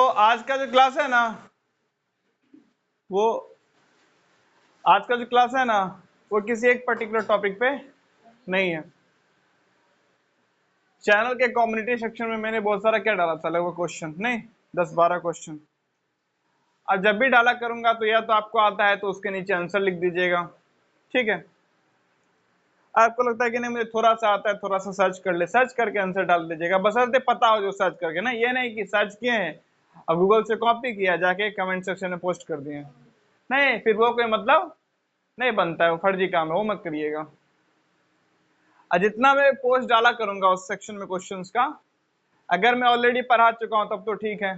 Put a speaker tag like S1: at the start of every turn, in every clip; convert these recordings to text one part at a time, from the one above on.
S1: आज का जो क्लास है ना, वो आज का जो क्लास है ना वो किसी एक पर्टिकुलर टॉपिक पे नहीं है। चैनल के कम्युनिटी सेक्शन में मैंने बहुत सारा क्या डाला था, लगभग क्वेश्चन नहीं 10-12 क्वेश्चन। अब जब भी डाला करूंगा तो या तो आपको आता है तो उसके नीचे आंसर लिख दीजिएगा, ठीक है। आपको लगता है कि नहीं मुझे थोड़ा सा आता है, थोड़ा सा सर्च कर ले, सर्च करके आंसर डाल दीजिएगा, बशर्ते पता हो जो सर्च करके ना, ये नहीं कि सर्च किए हैं और गूगल से कॉपी किया जाके कमेंट सेक्शन में पोस्ट कर दिए, नहीं, फिर वो कोई मतलब नहीं बनता है, वो फर्जी काम है, वो मत करिएगा। और जितना मैं पोस्ट डाला करूंगा उस सेक्शन में क्वेश्चंस का, अगर मैं ऑलरेडी पढ़ा चुका हूं तब तो ठीक है,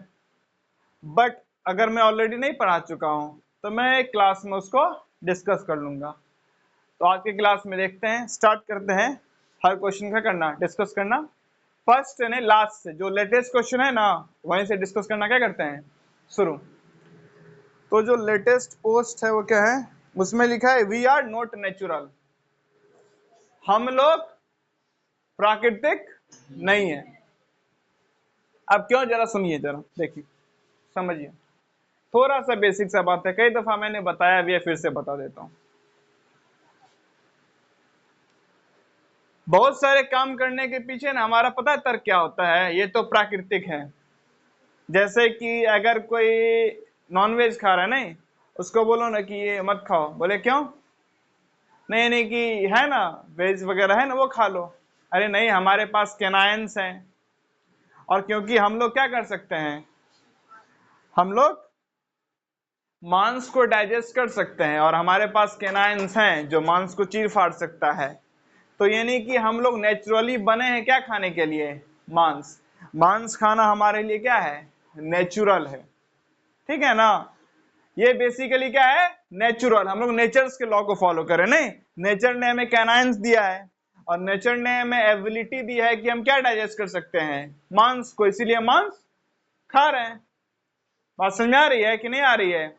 S1: बट अगर मैं ऑलरेडी नहीं पढ़ा चुका हूं तो मैं क्लास में उसको डिस्कस कर लूंगा। तो आज के क्लास में देखते हैं, स्टार्ट करते हैं। हर क्वेश्चन का करना, डिस्कस करना, फर्स्ट यानी लास्ट से जो लेटेस्ट क्वेश्चन है ना वहीं से डिस्कस करना क्या करते हैं, शुरू। तो जो लेटेस्ट पोस्ट है वो क्या है, उसमें लिखा है वी आर नॉट नेचुरल, हम लोग प्राकृतिक नहीं है। अब क्यों, जरा सुनिए, जरा देखिए, समझिए, थोड़ा सा बेसिक सा बात है, कई दफा मैंने बताया भी है, फिर से बता देता हूं। बहुत सारे काम करने के पीछे ना हमारा पता है तर्क क्या होता है, ये तो प्राकृतिक है। जैसे कि अगर कोई नॉनवेज खा रहा है, नहीं, उसको बोलो ना कि ये मत खाओ, बोले क्यों, नहीं नहीं कि है ना वेज वगैरह है ना वो खा लो, अरे नहीं हमारे पास कैनाइंस हैं, और क्योंकि हम लोग क्या कर सकते हैं, हम लोग मांस को डाइजेस्ट कर सकते हैं और हमारे पास कैनाइंस हैं जो मांस को चीर फाड़ सकता है। तो यानी कि हम लोग नेचुरली बने हैं क्या खाने के लिए, मांस। मांस खाना हमारे लिए क्या है, नेचुरल है, ठीक है ना। ये बेसिकली क्या है, नेचुरल, हम लोग नेचर्स के लॉ को फॉलो करें, नहीं, नेचर ने हमें कैनाइंस दिया है और नेचर ने हमें एबिलिटी दी है कि हम क्या डाइजेस्ट कर सकते हैं, मांस को, इसीलिए मांस खा रहे हैं। बात समझ में आ रही है कि नहीं आ रही है।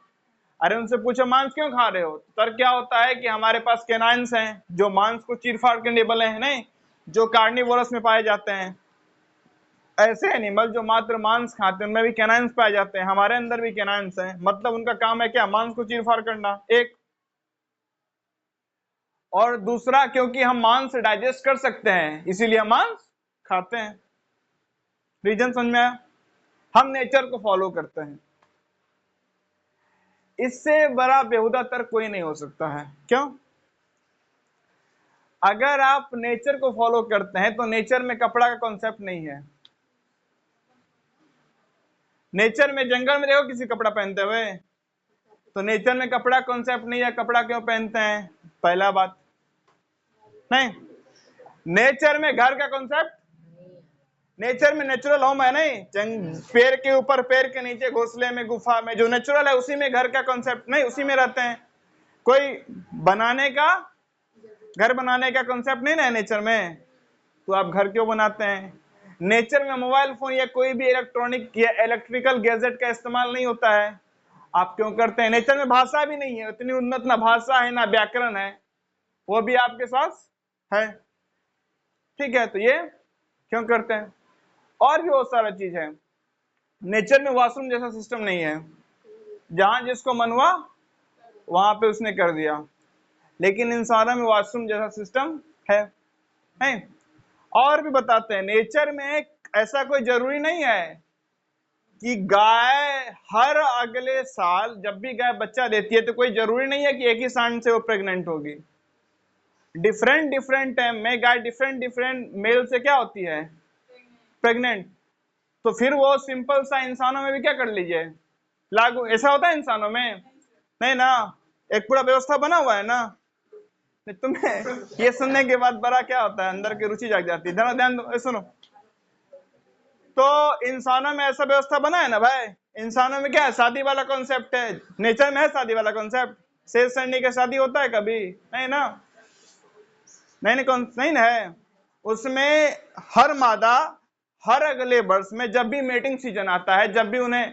S1: अरे उनसे पूछो मांस क्यों खा रहे हो, तर्क क्या होता है कि हमारे पास कैनाइंस हैं जो मांस को चीर फाड़ करने वाले हैं, नहीं, जो कार्निवोरस में पाए जाते हैं। ऐसे एनिमल जो मात्र मांस खाते हैं उनमें भी कैनाइंस पाए जाते हैं, हमारे अंदर भी कैनाइंस हैं, मतलब उनका काम है क्या, मांस को चीर फाड़ करना, एक। और दूसरा, क्योंकि हम मांस डाइजेस्ट कर सकते हैं इसीलिए हम मांस खाते हैं। रीजन समझ में आया, हम नेचर को फॉलो करते हैं, इससे बड़ा बेहुदा तर्क कोई नहीं हो सकता है। क्यों, अगर आप नेचर को फॉलो करते हैं तो नेचर में कपड़ा का कॉन्सेप्ट नहीं है। नेचर में जंगल में देखो किसी कपड़ा पहनते हुए, तो नेचर में कपड़ा कॉन्सेप्ट नहीं है, कपड़ा क्यों पहनते हैं, पहला बात। नहीं, नेचर में घर का कॉन्सेप्ट, नेचर में नेचुरल होम है, नहीं, पेड़ के ऊपर, पेड़ के नीचे, घोंसले में, गुफा में, जो नेचुरल है उसी में घर का कॉन्सेप्ट नहीं, उसी में रहते हैं। कोई बनाने का, घर बनाने का कॉन्सेप्ट नहीं ना नेचर में, तो आप घर क्यों बनाते हैं। नेचर में मोबाइल फोन या कोई भी इलेक्ट्रॉनिक या इलेक्ट्रिकल गैजेट का इस्तेमाल नहीं होता है, आप क्यों करते हैं। नेचर में भाषा भी नहीं है, इतनी उन्नत ना भाषा है ना व्याकरण है, वो भी आपके साथ है, ठीक है। तो ये क्यों करते हैं, और भी बहुत सारा चीज है। नेचर में वॉशरूम जैसा सिस्टम नहीं है, जहां जिसको मन हुआ वहां पे उसने कर दिया, लेकिन इंसानों में वॉशरूम जैसा सिस्टम है, नहीं। और भी बताते हैं, नेचर में ऐसा कोई जरूरी नहीं है कि गाय हर अगले साल जब भी गाय बच्चा देती है तो कोई जरूरी नहीं है कि एक ही साल से वो प्रेग्नेंट होगी। डिफरेंट टाइम में गाय डिफरेंट मेल से क्या होती है, प्रेग्नेंट। तो फिर वो सिंपल सा इंसानों में भी क्या कर लीजिए, लागू। ऐसा होता है इंसानों में, नहीं ना, एक पूरा व्यवस्था बना हुआ है ना। तुम्हें ये सुनने के बाद बड़ा क्या होता है, अंदर की रुचि जाग जाती है, ध्यान दो, सुनो। तो इंसानों में ऐसा व्यवस्था बना है ना भाई, इंसानों में क्या है, शादी वाला कॉन्सेप्ट है, नेचर में है शादी वाला कॉन्सेप्ट। शेर शरणी का शादी होता है कभी, नहीं ना, नहीं ना है। उसमें हर मादा हर अगले वर्ष में जब भी मेटिंग सीजन आता है, जब भी उन्हें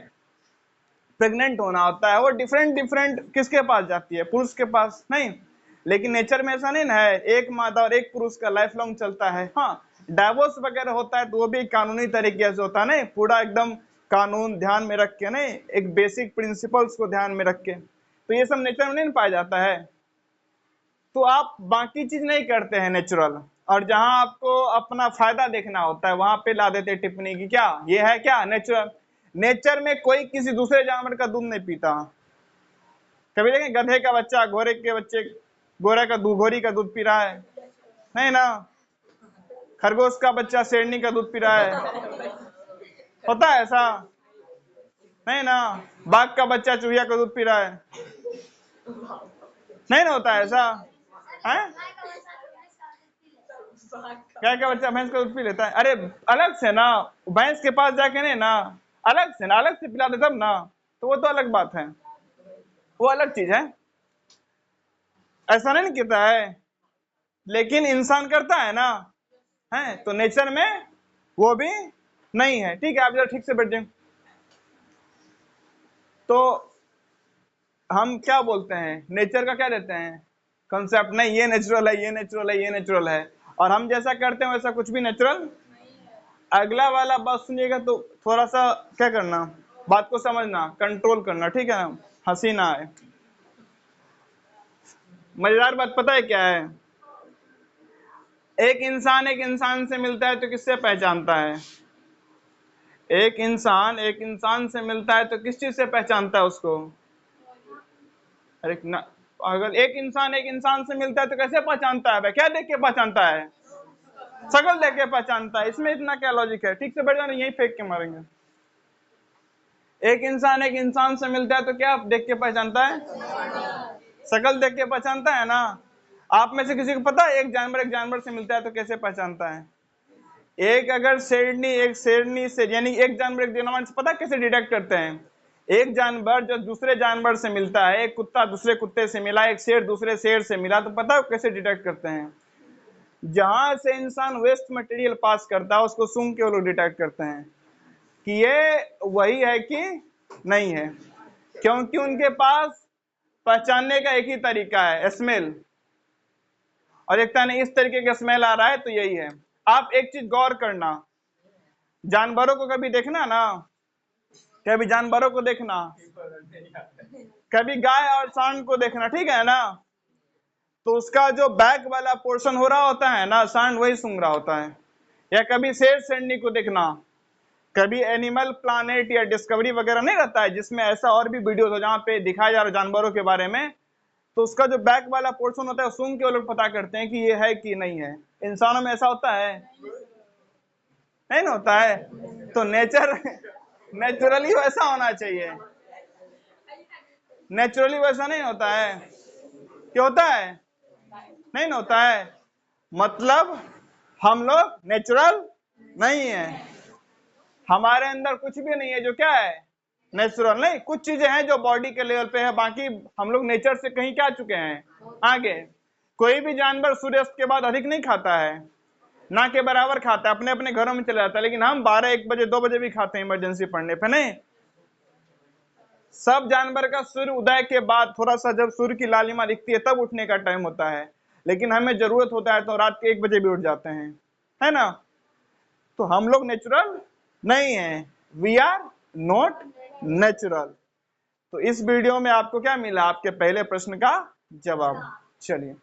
S1: प्रेग्नेंट होना होता है, वो डिफरेंट किसके पास जाती है, पुरुष के पास, नहीं। लेकिन नेचर में ऐसा नहीं ना है, एक मादा और एक पुरुष का लाइफ लॉन्ग चलता है। हाँ, डाइवोर्स वगैरह होता है तो वो भी कानूनी तरीके से होता है, नहीं पूरा एकदम कानून ध्यान में रख के, नहीं एक बेसिक प्रिंसिपल्स को ध्यान में रख के, तो ये सब नेचर में नहीं पाया जाता है। तो आप बाकी चीज नहीं करते हैं नेचुरल, और जहां आपको अपना फायदा देखना होता है वहां पे ला देते टिप्पणी की क्या ये है क्या नेचुरल। नेचर में कोई किसी दूसरे जानवर का दूध नहीं पीता। कभी देखें गधे का बच्चा घोड़े के बच्चे घोड़ी का दूध पी रहा है? नहीं ना। खरगोश का बच्चा शेरनी का दूध पी रहा है? होता है ऐसा? नहीं ना। बाघ का बच्चा चूहिया का दूध पी रहा है? नहीं ना होता है ऐसा है? गाय का बच्चा भैंस का दूध पी लेता है? अरे अलग से ना, भैंस के पास जाके नहीं ना, अलग से पिला दे तब ना, तो वो तो अलग बात है, वो अलग चीज है। ऐसा नहीं कहता है, लेकिन इंसान करता है ना, है तो नेचर में वो भी नहीं है। ठीक है, आप जरा ठीक से बैठ जाए। तो हम क्या बोलते हैं, नेचर का क्या देते हैं कॉन्सेप्ट, नहीं ये नेचुरल है, ये नेचुरल है, ये नेचुरल है, और हम जैसा करते हैं वैसा कुछ भी नेचुरल। अगला वाला बात सुनिएगा तो थोड़ा सा क्या करना, बात को समझना, कंट्रोल करना, ठीक है ना, हंसी ना आए। मजेदार बात पता है क्या है, एक इंसान से मिलता है तो किससे पहचानता है? एक इंसान से मिलता है तो किस चीज से पहचानता है उसको? अरे ना, अगर एक इंसान से मिलता है तो कैसे पहचानता है भाई? क्या देख के पहचानता है? शकल देख के पहचानता है। इसमें इतना क्या लॉजिक है? ठीक से बैठ जाना, यही फेंक के मारेंगे। एक इंसान से मिलता है तो क्या देख के पहचानता है? शकल देख के पहचानता है ना। आप में से किसी को पता है एक जानवर से मिलता है तो कैसे पहचानता है? अगर एक शेरनी से, यानी एक जानवर एक जानवर से, पता कैसे डिटेक्ट करते हैं? एक जानवर जो दूसरे जानवर से मिलता है, एक कुत्ता दूसरे कुत्ते से मिला, एक शेर दूसरे शेर से मिला, तो पता है कैसे डिटेक्ट करते हैं? जहां से इंसान वेस्ट मटेरियल पास करता है उसको सूंघ के वो लोग डिटेक्ट करते हैं कि ये वही है कि नहीं है, क्योंकि उनके पास पहचानने का एक ही तरीका है, स्मेल। और एक नहीं इस तरीके का स्मेल आ रहा है तो यही है। आप एक चीज गौर करना, जानवरों को कभी देखना ना, कभी जानवरों को देखना, कभी गाय और सांड को देखना, ठीक है ना, तो उसका जो बैक वाला पोर्शन हो रहा होता है ना, सांड वही सूंघ रहा होता है। या कभी शेर शेरनी को देखना, कभी एनिमल प्लानेट या डिस्कवरी वगैरह नहीं रहता है जिसमें ऐसा और भी वीडियो हो जहाँ पे दिखाया जा रहा है जानवरों के बारे में, तो उसका जो बैक वाला पोर्शन होता है सूंघ के वो लोग पता करते हैं कि ये है कि नहीं है। इंसानों में ऐसा होता है? नहीं ना होता है। तो नेचुरली वैसा होना चाहिए, नेचुरली वैसा नहीं होता है। क्या होता है? नहीं ना होता है। मतलब हम लोग नेचुरल नहीं है, हमारे अंदर कुछ भी नहीं है जो क्या है नेचुरल। नहीं, कुछ चीजें हैं जो बॉडी के लेवल पे है, बाकी हम लोग नेचर से कहीं क्या चुके हैं आगे। कोई भी जानवर सूर्यास्त के बाद अधिक नहीं खाता है, ना के बराबर खाता है, अपने अपने घरों में चला जाता है, लेकिन हम 12 1 बजे 2 बजे भी खाते हैं इमरजेंसी पड़ने पे। नहीं, सब जानवर का सूर्य उदय के बाद थोड़ा सा जब सूर्य की लालिमा दिखती है तब उठने का टाइम होता है, लेकिन हमें जरूरत होता है तो रात के 1 बजे भी उठ जाते हैं, है ना। तो हम लोग नेचुरल नहीं है, वी आर नॉट नेचुरल। तो इस वीडियो में आपको क्या मिला? आपके पहले प्रश्न का जवाब। चलिए।